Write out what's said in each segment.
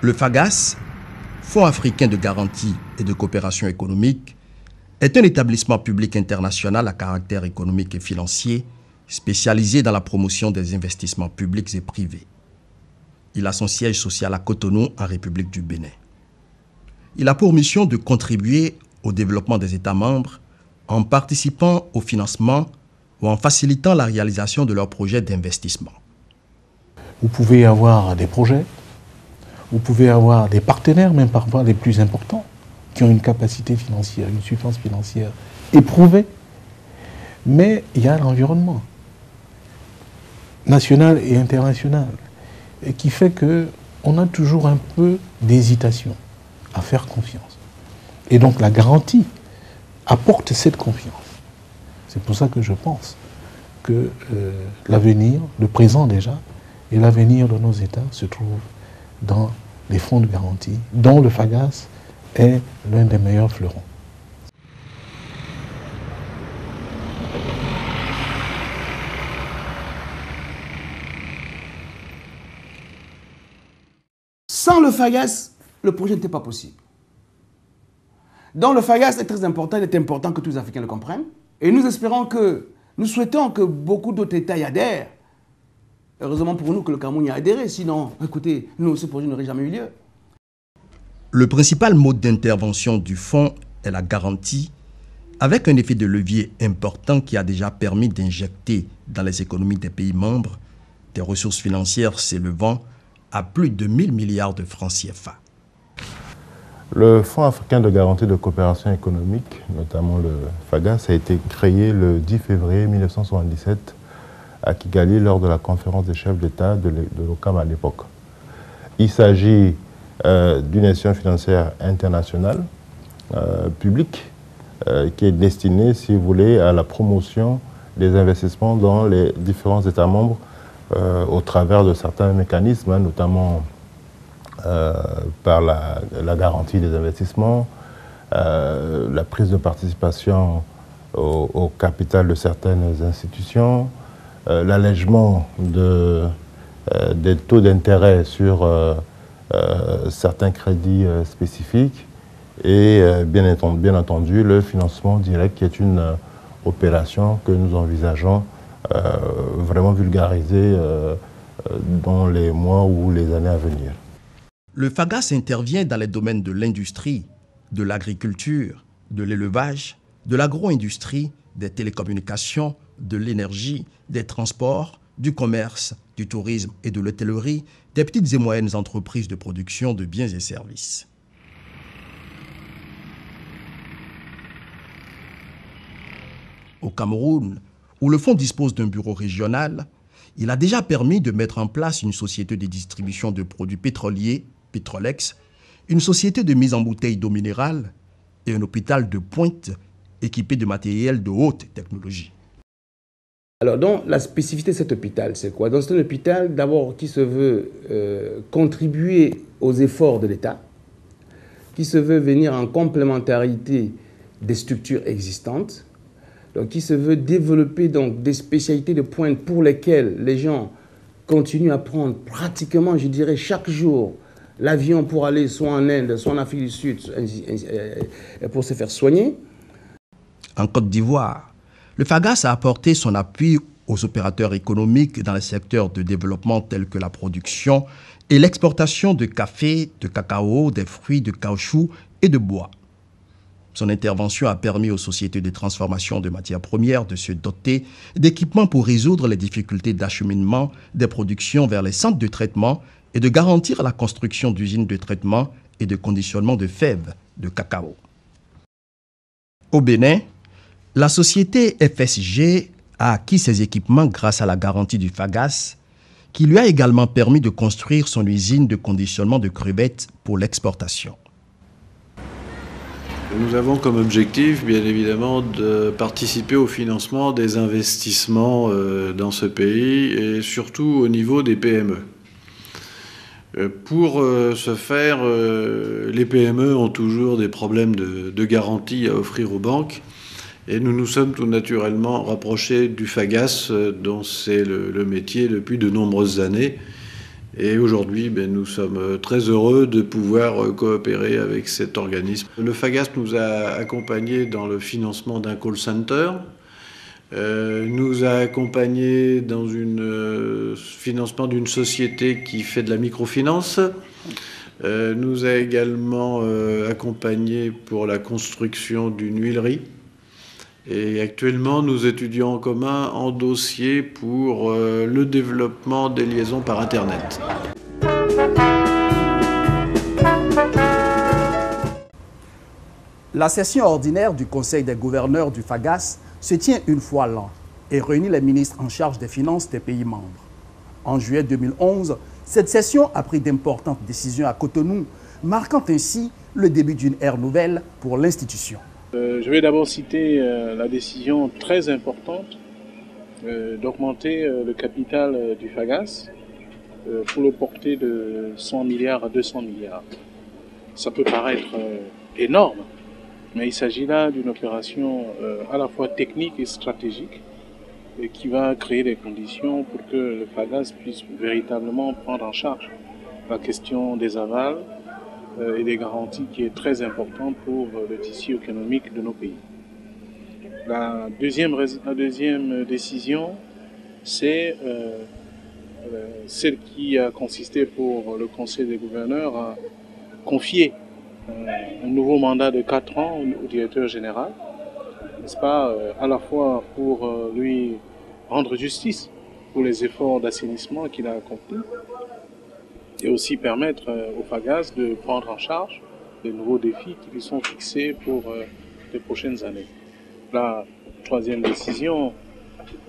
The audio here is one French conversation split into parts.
Le FAGAS, Fonds africain de garantie et de coopération économique, est un établissement public international à caractère économique et financier spécialisé dans la promotion des investissements publics et privés. Il a son siège social à Cotonou, en République du Bénin. Il a pour mission de contribuer au développement des États membres en participant au financement ou en facilitant la réalisation de leurs projets d'investissement. Vous pouvez avoir des projets, vous pouvez avoir des partenaires, même parfois les plus importants, qui ont une capacité financière, une substance financière éprouvée. Mais il y a l'environnement national et international et qui fait qu'on a toujours un peu d'hésitation à faire confiance. Et donc la garantie apporte cette confiance. C'est pour ça que je pense que l'avenir, le présent déjà, et l'avenir de nos États se trouve dans les fonds de garantie, dont le FAGAS est l'un des meilleurs fleurons. Sans le FAGAS, le projet n'était pas possible. Donc le FAGAS est très important, il est important que tous les Africains le comprennent. Et nous souhaitons que beaucoup d'autres États y adhèrent. Heureusement pour nous que le Cameroun y a adhéré, sinon, écoutez, nous, ce projet n'aurait jamais eu lieu. Le principal mode d'intervention du fonds est la garantie, avec un effet de levier important qui a déjà permis d'injecter dans les économies des pays membres des ressources financières s'élevant à plus de 1000 milliards de francs CFA. Le Fonds africain de garantie de coopération économique, notamment le FAGAS, a été créé le 10 février 1977 à Kigali lors de la conférence des chefs d'État de l'OCAM à l'époque. Il s'agit d'une institution financière internationale, publique, qui est destinée, si vous voulez, à la promotion des investissements dans les différents États membres au travers de certains mécanismes, notamment par la garantie des investissements, la prise de participation au capital de certaines institutions, l'allègement des taux d'intérêt sur certains crédits spécifiques et bien entendu le financement direct qui est une opération que nous envisageons vraiment vulgariser dans les mois ou les années à venir. Le FAGAS intervient dans les domaines de l'industrie, de l'agriculture, de l'élevage, de l'agro-industrie, des télécommunications, de l'énergie, des transports, du commerce, du tourisme et de l'hôtellerie, des petites et moyennes entreprises de production de biens et services. Au Cameroun, où le fonds dispose d'un bureau régional, il a déjà permis de mettre en place une société de distribution de produits pétroliers, Petrolex, une société de mise en bouteille d'eau minérale et un hôpital de pointe équipé de matériel de haute technologie. Alors, donc, la spécificité de cet hôpital, c'est quoi? C'est un hôpital, d'abord, qui se veut contribuer aux efforts de l'État, qui se veut venir en complémentarité des structures existantes, donc qui se veut développer donc, des spécialités de pointe pour lesquelles les gens continuent à prendre pratiquement, je dirais, chaque jour, l'avion pour aller soit en Inde, soit en Afrique du Sud, pour se faire soigner. En Côte d'Ivoire, le FAGAS a apporté son appui aux opérateurs économiques dans les secteurs de développement tels que la production et l'exportation de café, de cacao, des fruits, de caoutchouc et de bois. Son intervention a permis aux sociétés de transformation de matières premières de se doter d'équipements pour résoudre les difficultés d'acheminement des productions vers les centres de traitement et de garantir la construction d'usines de traitement et de conditionnement de fèves de cacao. Au Bénin, la société FSG a acquis ses équipements grâce à la garantie du FAGAS, qui lui a également permis de construire son usine de conditionnement de crevettes pour l'exportation. Nous avons comme objectif, bien évidemment, de participer au financement des investissements dans ce pays et surtout au niveau des PME. Pour ce faire, les PME ont toujours des problèmes de garantie à offrir aux banques et nous nous sommes tout naturellement rapprochés du FAGAS, dont c'est le métier depuis de nombreuses années. Et aujourd'hui, nous sommes très heureux de pouvoir coopérer avec cet organisme. Le FAGAS nous a accompagnés dans le financement d'un call center, nous a accompagnés dans le financement d'une société qui fait de la microfinance, nous a également accompagnés pour la construction d'une huilerie. Et actuellement, nous étudions en commun en dossier pour le développement des liaisons par Internet. La session ordinaire du Conseil des gouverneurs du FAGAS se tient une fois l'an et réunit les ministres en charge des finances des pays membres. En juillet 2011, cette session a pris d'importantes décisions à Cotonou, marquant ainsi le début d'une ère nouvelle pour l'institution. Je vais d'abord citer la décision très importante d'augmenter le capital du FAGAS pour le porter de 100 milliards à 200 milliards. Ça peut paraître énorme, mais il s'agit là d'une opération à la fois technique et stratégique qui va créer des conditions pour que le FAGAS puisse véritablement prendre en charge la question des avals et des garanties qui est très importante pour le tissu économique de nos pays. La deuxième décision, c'est celle qui a consisté pour le Conseil des gouverneurs à confier un nouveau mandat de 4 ans au directeur général, n'est-ce pas, à la fois pour lui rendre justice pour les efforts d'assainissement qu'il a accomplis, et aussi permettre au FAGAS de prendre en charge les nouveaux défis qui lui sont fixés pour les prochaines années. La troisième décision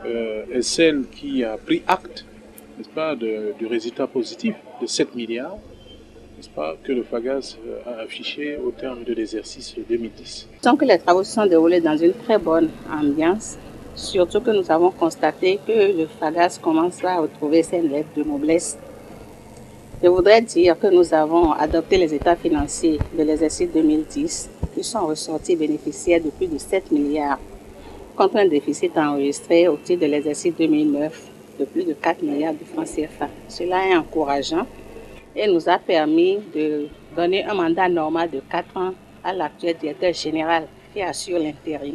est celle qui a pris acte, n'est-ce pas, du résultat positif de 7 milliards, n'est-ce pas, que le FAGAS a affiché au terme de l'exercice 2010. Tant que les travaux se sont déroulés dans une très bonne ambiance, surtout que nous avons constaté que le FAGAS commence à retrouver ses lettres de noblesse. Je voudrais dire que nous avons adopté les états financiers de l'exercice 2010 qui sont ressortis bénéficiaires de plus de 7 milliards contre un déficit enregistré au titre de l'exercice 2009 de plus de 4 milliards de francs CFA. Cela est encourageant et nous a permis de donner un mandat normal de 4 ans à l'actuel directeur général qui assure l'intérim.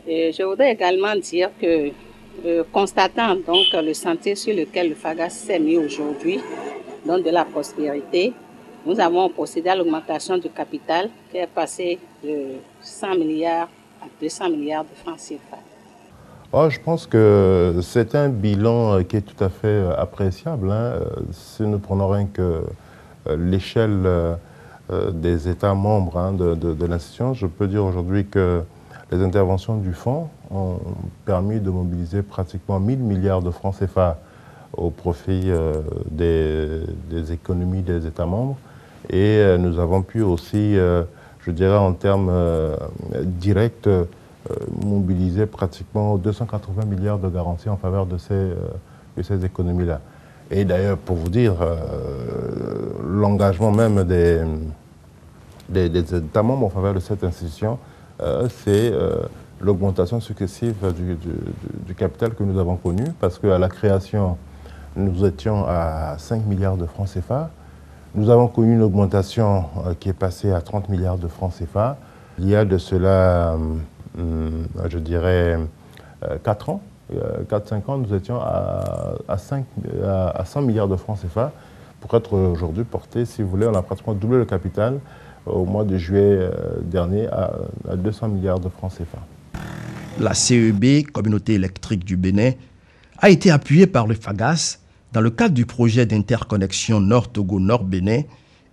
Je voudrais également dire que constatant donc le sentier sur lequel le FAGAS s'est mis aujourd'hui, donc de la prospérité, nous avons procédé à l'augmentation du capital qui est passé de 100 milliards à 200 milliards de francs CFA. Oh, je pense que c'est un bilan qui est tout à fait appréciable. Si nous prenons rien que l'échelle des États membres de l'institution, je peux dire aujourd'hui que les interventions du fonds ont permis de mobiliser pratiquement 1000 milliards de francs CFA au profit des économies des États membres. Et nous avons pu aussi, je dirais en termes directs, mobiliser pratiquement 280 milliards de garanties en faveur de ces économies-là. Et d'ailleurs, pour vous dire, l'engagement même des États membres en faveur de cette institution, c'est l'augmentation successive du capital que nous avons connu, parce qu'à la création, nous étions à 5 milliards de francs CFA. Nous avons connu une augmentation qui est passée à 30 milliards de francs CFA. Il y a de cela, je dirais, 4 ans, 4-5 ans, nous étions à 100 milliards de francs CFA. Pour être aujourd'hui porté, si vous voulez, on a pratiquement doublé le capital au mois de juillet dernier à 200 milliards de francs CFA. La CEB, Communauté électrique du Bénin, a été appuyée par le FAGAS dans le cadre du projet d'interconnexion Nord-Togo-Nord-Bénin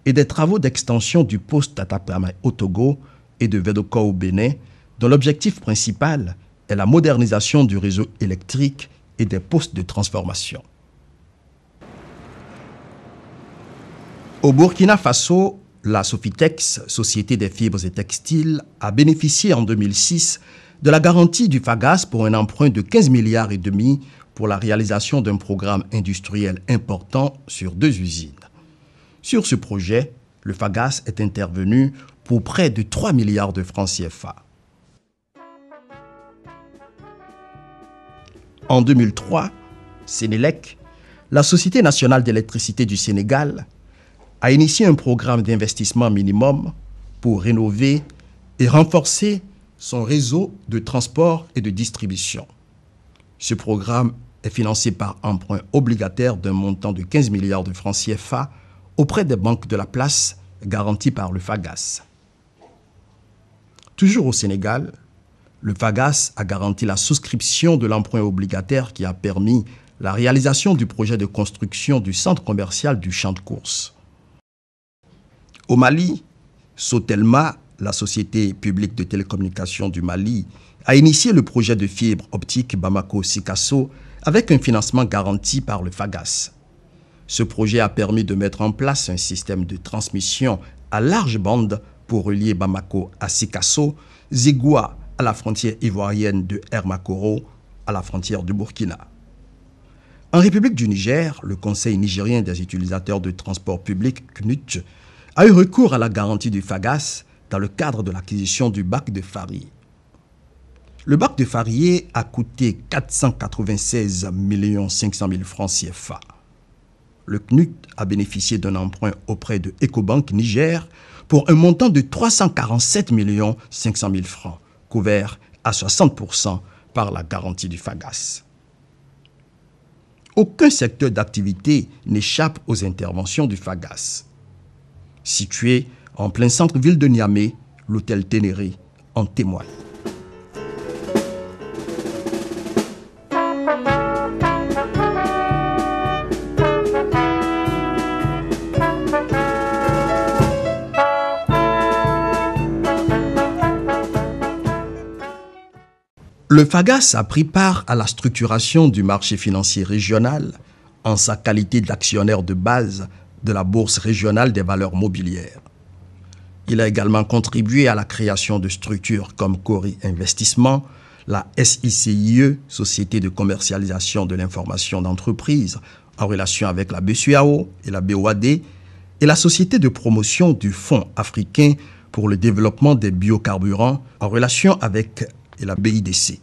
et des travaux d'extension du poste Tataprama au Togo et de Vedoka au Bénin, dont l'objectif principal est la modernisation du réseau électrique et des postes de transformation. Au Burkina Faso, la Sofitex, Société des fibres et textiles, a bénéficié en 2006 de la garantie du FAGAS pour un emprunt de 15 milliards et demi pour la réalisation d'un programme industriel important sur 2 usines. Sur ce projet, le FAGAS est intervenu pour près de 3 milliards de francs CFA. En 2003, Sénélec, la Société nationale d'électricité du Sénégal a initié un programme d'investissement minimum pour rénover et renforcer son réseau de transport et de distribution. Ce programme est financé par emprunt obligataire d'un montant de 15 milliards de francs CFA auprès des banques de la place garanties par le FAGAS. Toujours au Sénégal, le FAGAS a garanti la souscription de l'emprunt obligataire qui a permis la réalisation du projet de construction du centre commercial du Champ de Courses. Au Mali, Sotelma, la société publique de télécommunications du Mali, a initié le projet de fibre optique Bamako-Sikasso avec un financement garanti par le FAGAS. Ce projet a permis de mettre en place un système de transmission à large bande pour relier Bamako à Sikasso, Zégoua à la frontière ivoirienne de Hermakoro à la frontière du Burkina. En République du Niger, le Conseil nigérien des utilisateurs de transport public, CNUT, a eu recours à la garantie du FAGAS dans le cadre de l'acquisition du bac de Farié. Le bac de Farié a coûté 496 500 000 francs CFA. Le CNUT a bénéficié d'un emprunt auprès de Ecobank Niger pour un montant de 347 500 000 francs, couvert à 60% par la garantie du FAGAS. Aucun secteur d'activité n'échappe aux interventions du FAGAS. Situé en plein centre-ville de Niamey, l'hôtel Ténéré en témoigne. Le FAGAS a pris part à la structuration du marché financier régional en sa qualité d'actionnaire de base de la Bourse régionale des valeurs mobilières. Il a également contribué à la création de structures comme Cori Investissement, la SICIE, Société de commercialisation de l'information d'entreprise, en relation avec la BCEAO et la BOAD, et la Société de promotion du Fonds africain pour le développement des biocarburants, en relation avec la BIDC.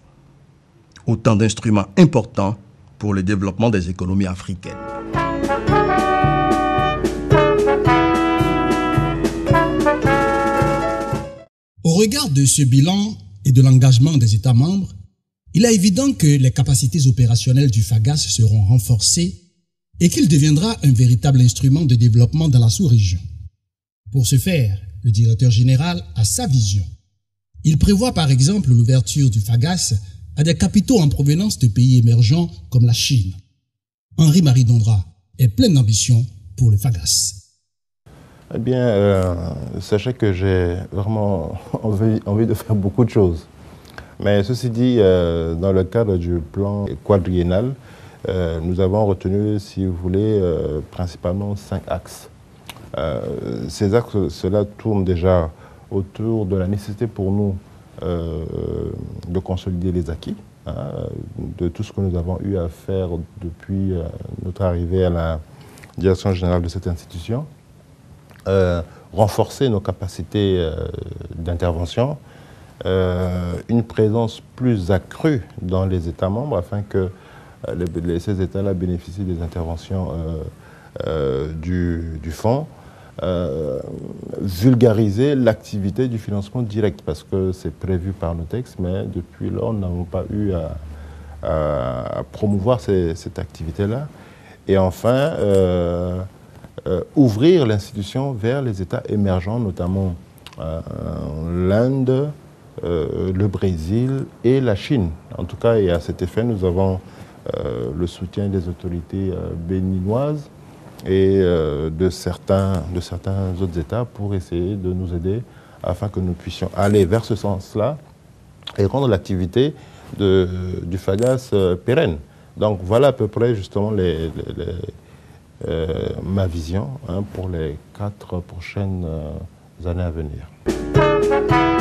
Autant d'instruments importants pour le développement des économies africaines. Au regard de ce bilan et de l'engagement des États membres, il est évident que les capacités opérationnelles du FAGAS seront renforcées et qu'il deviendra un véritable instrument de développement dans la sous-région. Pour ce faire, le directeur général a sa vision. Il prévoit par exemple l'ouverture du FAGAS à des capitaux en provenance de pays émergents comme la Chine. Henri-Marie Dondra est plein d'ambition pour le FAGAS. Eh bien, sachez que j'ai vraiment envie de faire beaucoup de choses. Mais ceci dit, dans le cadre du plan quadriennal, nous avons retenu, si vous voulez, principalement 5 axes. Ces axes, cela tourne déjà autour de la nécessité pour nous de consolider les acquis, de tout ce que nous avons eu à faire depuis notre arrivée à la direction générale de cette institution. Renforcer nos capacités d'intervention, une présence plus accrue dans les États membres afin que ces États-là bénéficient des interventions du fonds, vulgariser l'activité du financement direct parce que c'est prévu par nos textes, mais depuis lors, nous n'avons pas eu à promouvoir cette activité-là. Et enfin, ouvrir l'institution vers les États émergents, notamment l'Inde, le Brésil et la Chine. En tout cas, et à cet effet, nous avons le soutien des autorités béninoises et de certains autres États pour essayer de nous aider afin que nous puissions aller vers ce sens-là et rendre l'activité du FAGAS pérenne. Donc voilà à peu près justement ma vision pour les 4 prochaines années à venir.